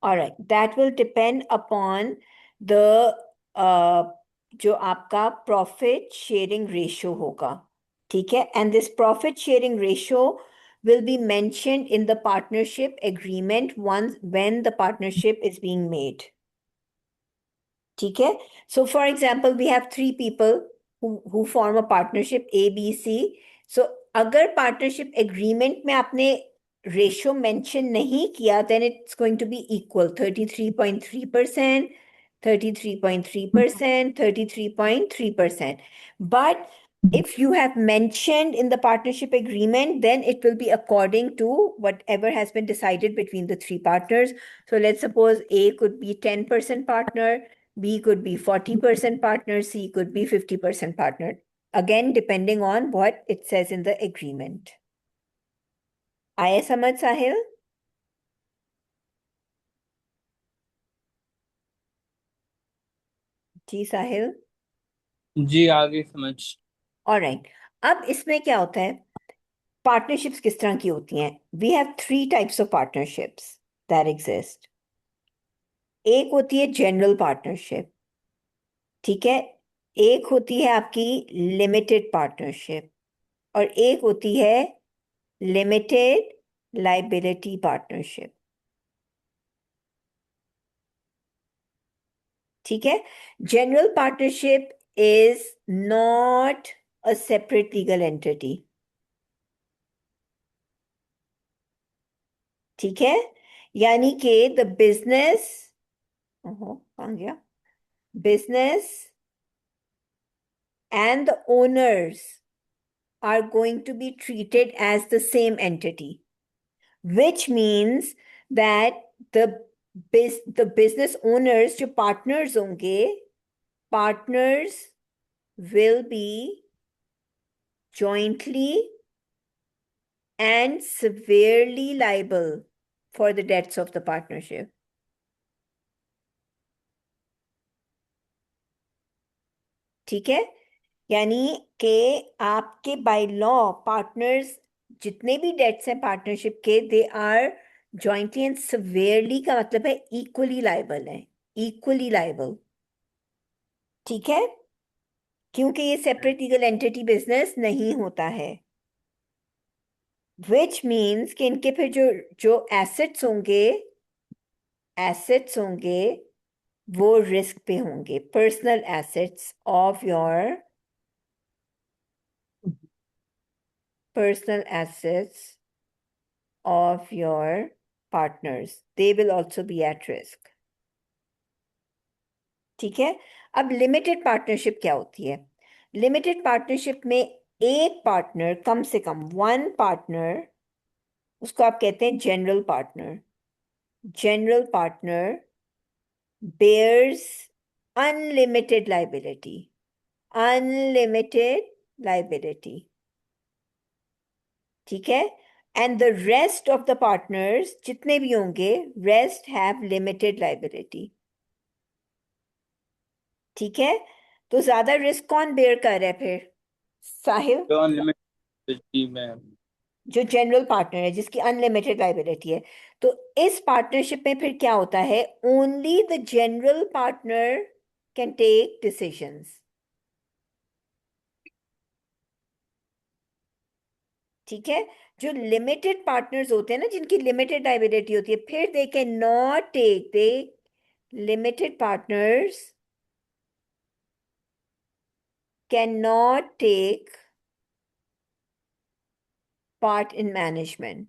All right, that will depend upon the जो आपका profit sharing ratio होगा, ठीक है, and this profit sharing ratio will be mentioned in the partnership agreement once when the partnership is being made. ठीक है, so for example we have three people who form a partnership A B C. So अगर partnership agreement में आपने ratio mention नहीं किया then it's going to be equal 33.3%, 33.3%, 33.3%. But if you have mentioned in the partnership agreement, then it will be according to whatever has been decided between the three partners. So let's suppose A could be 10% partner, B could be 40% partner, C could be 50% partner. Again, depending on what it says in the agreement. आया समझ साहिल? जी साहिल? जी आगे समझ। Alright, अब इसमें क्या होता है, partnerships किस तरह की होती हैं? We have three types of partnerships that exist. एक होती है जनरल पार्टनरशिप, ठीक है, एक होती है आपकी लिमिटेड पार्टनरशिप, और एक होती है लिमिटेड लाइबिलिटी पार्टनरशिप. ठीक है, general partnership is not a separate legal entity. ठीक है, यानी कि द बिजनेस, कहाँ गया, business and the owners are going to be treated as the same entity, which means that the business owners जो partners होंगे, partners will be jointly and severely liable for the debts of the partnership. ठीक है, यानी कि आपके by law partners जितने भी dates हैं पार्टनरशिप के, they are jointly and severally का मतलब है इक्वली लायबल है, इक्वली लायबल. ठीक है, क्योंकि ये सेपरेट लीगल एंटिटी बिजनेस नहीं होता है, विच मीन्स कि इनके फिर जो जो एसेट्स होंगे वो रिस्क पे होंगे. Personal assets of your personal assets of your partners, they will also be at risk. ठीक है, अब लिमिटेड पार्टनरशिप क्या होती है? लिमिटेड पार्टनरशिप में एक पार्टनर, कम से कम वन पार्टनर, उसको आप कहते हैं general partner. General partner bears unlimited liability, unlimited liability. ठीक है, and the rest of the partners जितने भी होंगे, रेस्ट हैव लिमिटेड लाइबिलिटी. ठीक है, तो ज्यादा रिस्क कौन बेयर कर रहा है फिर साहिल? जो अनलिमिटेड में। जो जनरल पार्टनर है जिसकी अनलिमिटेड लाइबिलिटी है. तो इस पार्टनरशिप में फिर क्या होता है, only the general partner can take decisions. ठीक है, जो लिमिटेड पार्टनर्स होते हैं ना, जिनकी लिमिटेड लाइबिलिटी होती है, फिर they can not take, they limited partners cannot take part in management.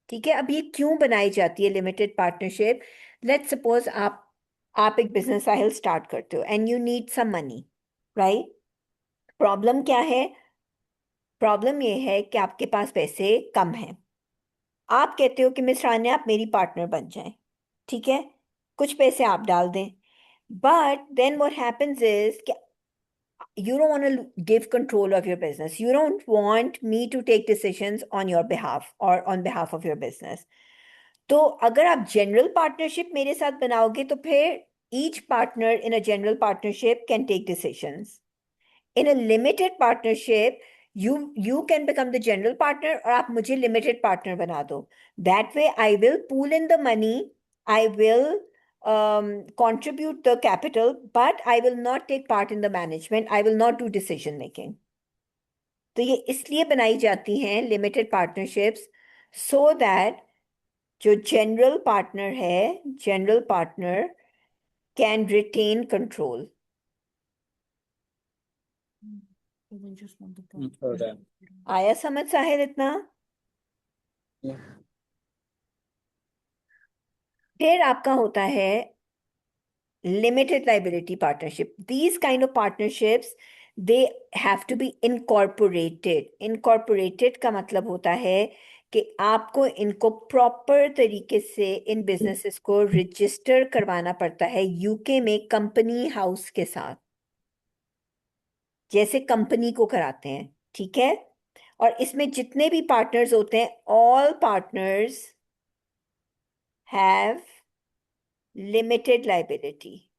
ठीक है, अब ये क्यों बनाई जाती है लिमिटेड पार्टनरशिप? लेट्स सपोज आप एक बिजनेस साहिल स्टार्ट करते हो and you need some money, right? Problem क्या है? प्रॉब्लम ये है कि आपके पास पैसे कम हैं. आप कहते हो कि मिस रान्या आप मेरी पार्टनर बन जाएं, ठीक है, कुछ पैसे आप डाल दें. But then what happens is you don't want to give control of your business. You don't want me to take decisions on your behalf or on behalf of your business. तो अगर आप जनरल पार्टनरशिप मेरे साथ बनाओगे तो फिर each partner in a general partnership can take decisions. In a limited partnership, You can become the general partner और आप मुझे limited partner बना दो. That way I will pool in the money, I will contribute the capital, but I will not take part in the management, I will not do decision making. तो ये इसलिए बनाई जाती हैं लिमिटेड पार्टनरशिप्स, सो दैट जो general partner है, general partner can retain control. हो रहा है। आया समझ साहिल इतना? फिर आपका होता है limited liability partnership. These kind of partnerships, they have to be incorporated. Incorporated का मतलब होता है कि आपको इनको प्रॉपर तरीके से इन बिजनेसेस को रजिस्टर करवाना पड़ता है यूके में कंपनी हाउस के साथ, जैसे कंपनी को कराते हैं. ठीक है? और इसमें जितने भी पार्टनर्स होते हैं, all partners have limited liability.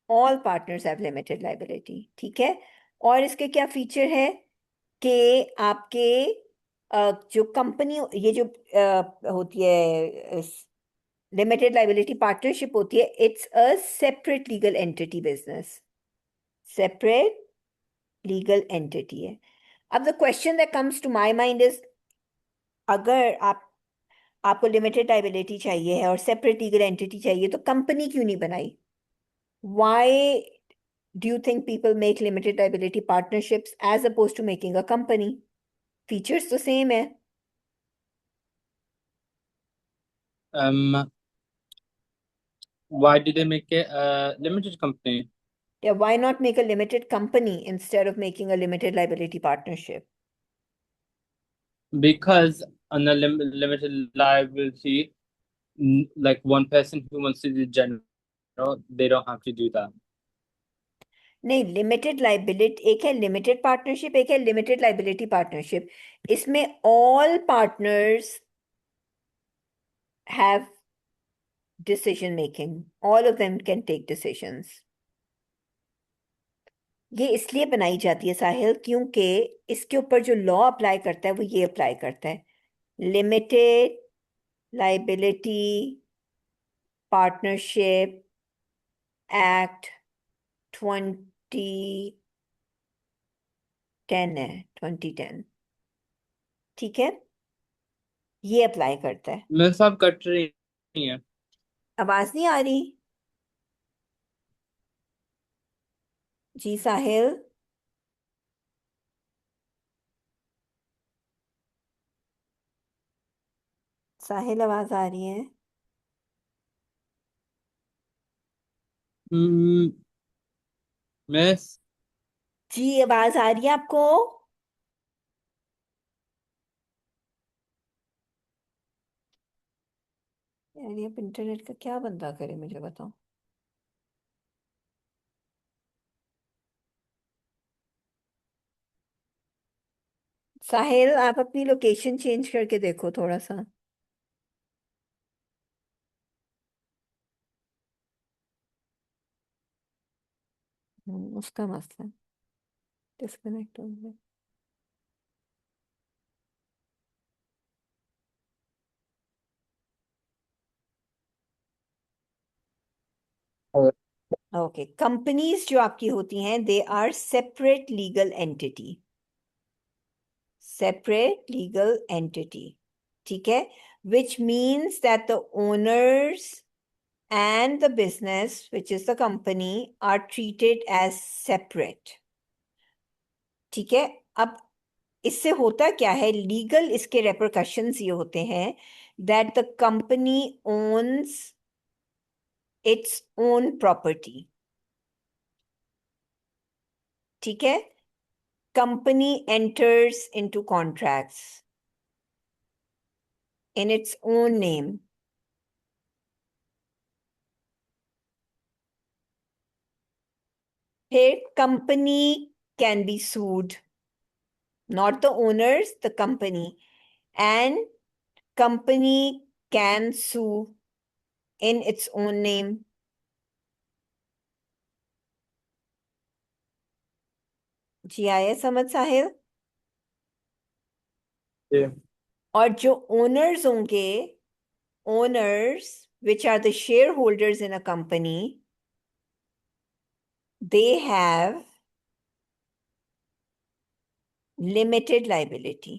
All partners have limited liability. ठीक है? और इसके क्या फीचर है कि आपके जो कंपनी, ये जो होती है लिमिटेड लाइबिलिटी पार्टनरशिप होती है, it's a separate legal entity business. Separate legal entity है. अब the question that comes to my mind is, अगर आपको लिमिटेड लाइबिलिटी चाहिए है और सेपरेट लीगल एंटिटी चाहिए, तो कंपनी क्यों नहीं बनाई? Why do you think people make limited liability partnerships as opposed to making a company? Features तो same है. Why did they make a limited company? Yeah, why not make a limited company instead of making a limited liability partnership? Because on a limited liability, like one person who wants to do general, they don't have to do that. नहीं, limited liability एक है, limited partnership एक है limited liability partnership. इसमें all partners have decision making, all of them can take decisions. ये इसलिए बनाई जाती है साहिल, क्योंकि इसके ऊपर जो लॉ अप्लाई करता है वो ये अप्लाई करता है, लिमिटेड लाइबिलिटी पार्टनरशिप एक्ट 2010 है, 2010. ठीक है? ये अप्लाई करता है. मेरे साथ कट रही है। आवाज नहीं आ रही? जी साहिल? साहिल आवाज आ रही है? मिस जी आवाज आ रही है आपको? यार ये इंटरनेट का क्या बंदा करे, मुझे बताओ. साहिल, आप अपनी लोकेशन चेंज करके देखो थोड़ा सा. उसका मसला डिस्कनेक्ट हो गया. ओके, कंपनीज जो आपकी होती हैं, they are separate legal entity. Separate legal entity. ठीक है? which means that the owners and the business, which is the company, are treated as separate. ठीक है? अब इससे होता क्या है, लीगल इसके रेपरकशंस ये होते हैं that the company owns its own property. ठीक है? Company enters into contracts in its own name. फिर company can be sued, not the owners, the company, and company can sue in its own name. जी आया समझ साहिल? जी। और जो owners होंगे, owners which are the shareholders in a company, they have limited liability.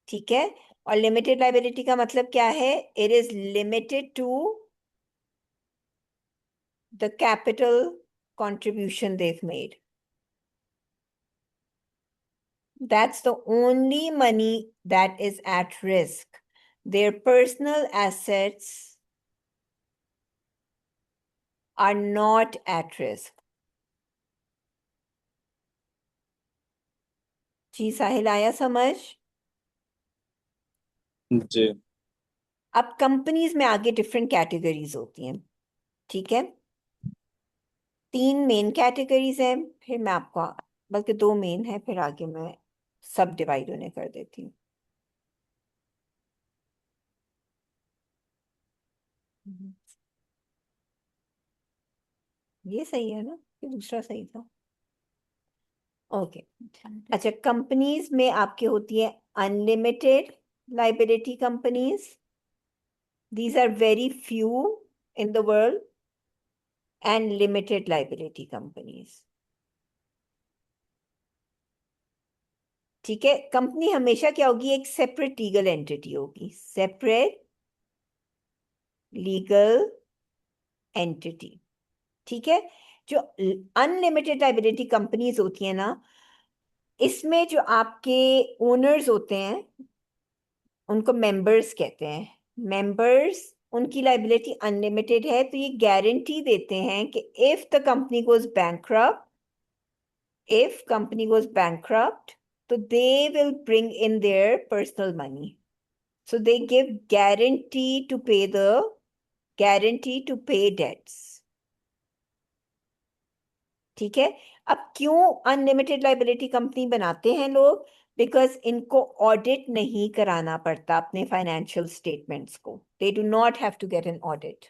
ठीक है? और limited liability का मतलब क्या है? It is limited to the capital contribution they've made. That's the only money that is at risk. Their personal assets are not at risk. जी साहिल आया समझ? जी। अब कंपनीज में आगे डिफरेंट कैटेगरीज होती हैं, ठीक है? 3 मेन कैटेगरीज हैं, फिर मैं आपको, बल्कि 2 मेन है, फिर आगे मैं सब डिवाइड उन्हें कर देती हूँ। ये सही है ना कि दूसरा सही था? ओके। अच्छा, कंपनीज में आपकी होती है unlimited liability companies. These are very few in the world. And limited liability companies. ठीक है? कंपनी हमेशा क्या होगी? एक सेपरेट लीगल एंटिटी होगी. Separate legal entity. ठीक है? जो अनलिमिटेड लाइबिलिटी कंपनीज होती है ना, इसमें जो आपके ओनर्स होते हैं उनको मेंबर्स कहते हैं. मेंबर्स, उनकी लाइबिलिटी अनलिमिटेड है, तो ये गारंटी देते हैं कि if the company goes bankrupt, if company goes bankrupt, so they will bring in their personal money. So they give guarantee to pay debts. ठीक है? अब क्यों अनलिमिटेड लाइबिलिटी कंपनी बनाते हैं लोग? बिकॉज इनको ऑडिट नहीं कराना पड़ता अपने फाइनेंशियल स्टेटमेंट्स को. They do not have to get an audit.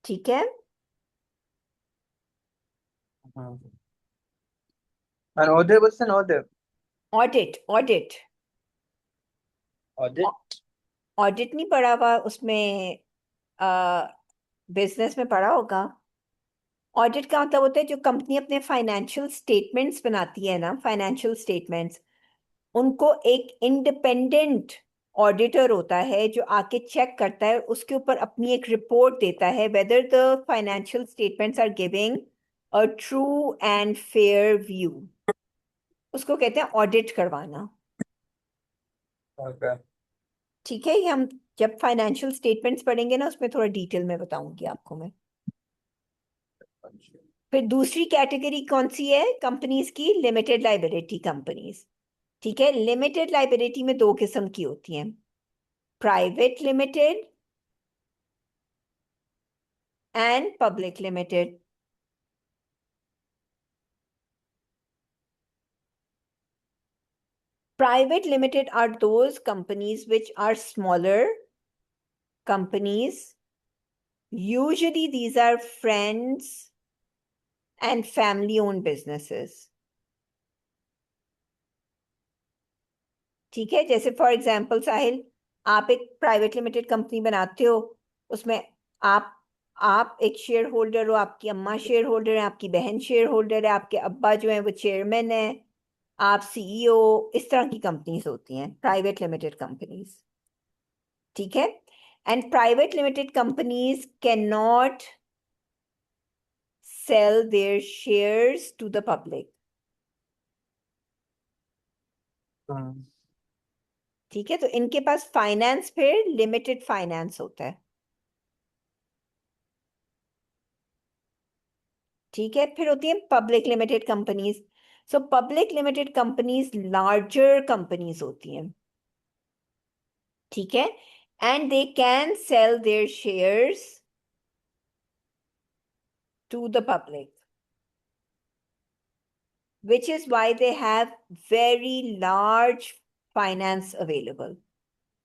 ठीक है? And other question, other. Audit Audit? Audit नहीं पढ़ा हुआ उसमें? बिजनेस में पढ़ा होगा. ऑडिट का मतलब होता है जो कंपनी अपने फाइनेंशियल स्टेटमेंट्स बनाती है ना, फाइनेंशियल स्टेटमेंट्स, उनको एक इंडिपेंडेंट ऑडिटर होता है जो आके चेक करता है, उसके ऊपर अपनी एक रिपोर्ट देता है whether the financial statements are giving a true and fair view. उसको कहते हैं ऑडिट करवाना. Okay. ठीक है? ये हम जब फाइनेंशियल स्टेटमेंट्स पढ़ेंगे ना, उसमें थोड़ा डिटेल में बताऊंगी आपको मैं. फिर दूसरी कैटेगरी कौन सी है कंपनीज की? Limited liability companies. ठीक है? लिमिटेड लाइबिलिटी में 2 किस्म की होती हैं. Private limited and public limited. Private limited are those companies which are smaller companies. Usually these are friends and family owned businesses. ठीक है? जैसे फॉर एग्जाम्पल साहिल, आप एक प्राइवेट लिमिटेड कंपनी बनाते हो, उसमें आप आप एक शेयर होल्डर हो, आपकी अम्मा शेयर होल्डर है, आपकी बहन शेयर होल्डर है, आपके अब्बा जो है वो चेयरमैन है, आप सीईओ. इस तरह की कंपनीज होती हैं प्राइवेट लिमिटेड कंपनीज. ठीक है? And private limited companies can not sell their shares to the public. ठीक है? तो इनके पास फाइनेंस फिर लिमिटेड फाइनेंस होता है. ठीक है? फिर होती है public limited companies. So public limited companies larger companies होती हैं. ठीक है? And they can sell their shares to the public, which is why they have very large finance available.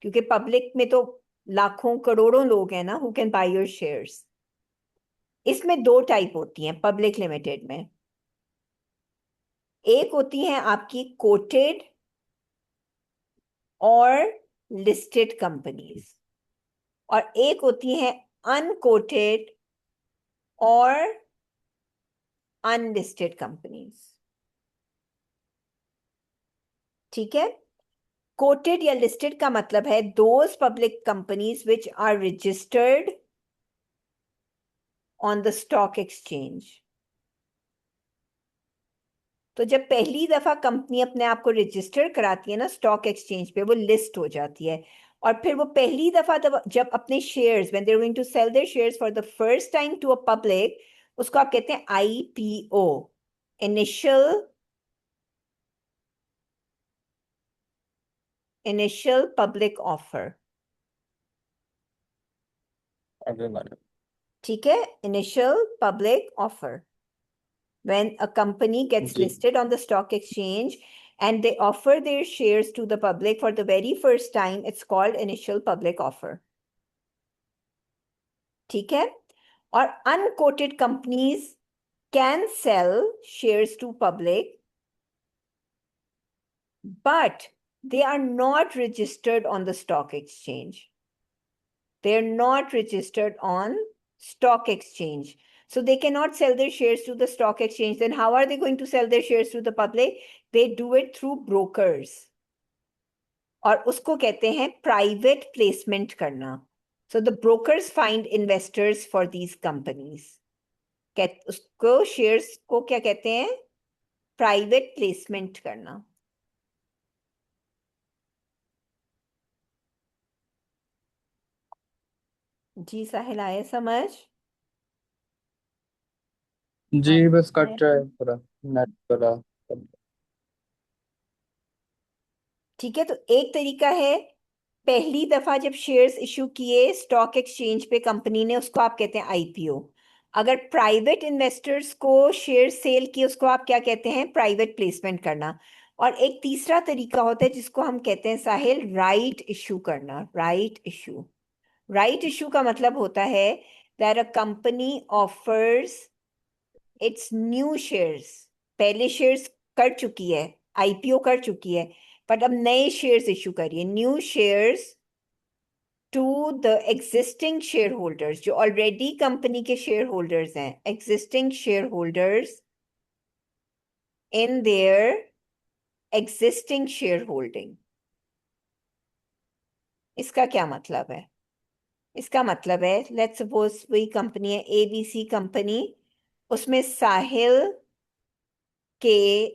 क्योंकि पब्लिक में तो लाखों करोड़ों लोग हैं ना who can buy your shares. इसमें दो टाइप होती हैं पब्लिक लिमिटेड में। एक होती है आपकी कोटेड और लिस्टेड कंपनीज, और एक होती है अनकोटेड और अनलिस्टेड कंपनीज। ठीक है, कोटेड या लिस्टेड का मतलब है those public companies which are registered on the stock exchange. तो जब पहली दफा कंपनी अपने आप को रजिस्टर कराती है ना स्टॉक एक्सचेंज पे, वो लिस्ट हो जाती है, और फिर वो पहली दफा जब अपने shares when they are going to sell their shares for the first time to a public, उसको आप कहते हैं आईपीओ, इनिशियल पब्लिक ऑफर। अभी मैंने ठीक है, initial public offer, when a company gets जी listed on the stock exchange and they offer their shares to the public for the very first time, it's called initial public offer. ठीक है, और unquoted companies can sell shares to public, but they are not registered on the stock exchange. They are not registered on stock exchange. So they cannot sell their shares to the stock exchange. Then how are they going to sell their shares to the public? They do it through brokers. और उसको कहते हैं private placement करना. So the brokers find investors for these companies. उसको shares को क्या कहते हैं? प्राइवेट प्लेसमेंट करना. जी साहिल, आए समझ? जी बस आया कट रहा है समझ? पूरा नेट वाला। ठीक है, तो एक तरीका है, पहली दफा जब शेयर्स इशू किए स्टॉक एक्सचेंज पे कंपनी ने, उसको आप कहते हैं आईपीओ. अगर प्राइवेट इन्वेस्टर्स को शेयर सेल किए, उसको आप क्या कहते हैं? प्राइवेट प्लेसमेंट करना. और एक तीसरा तरीका होता है जिसको हम कहते हैं साहिल राइट इशू करना. Right issue. राइट इशू का मतलब होता है that a company offers it's new shares. पहले शेयर्स कर चुकी है, आईपीओ कर चुकी है, बट अब नए शेयर्स इशू करिए, new shares to the existing share holders, जो ऑलरेडी कंपनी के शेयर होल्डर्स हैं, existing share holders in their existing share holding. इसका क्या मतलब है? इसका मतलब है, लेट्स सपोज वही कंपनी है एबीसी कंपनी, उसमें साहिल के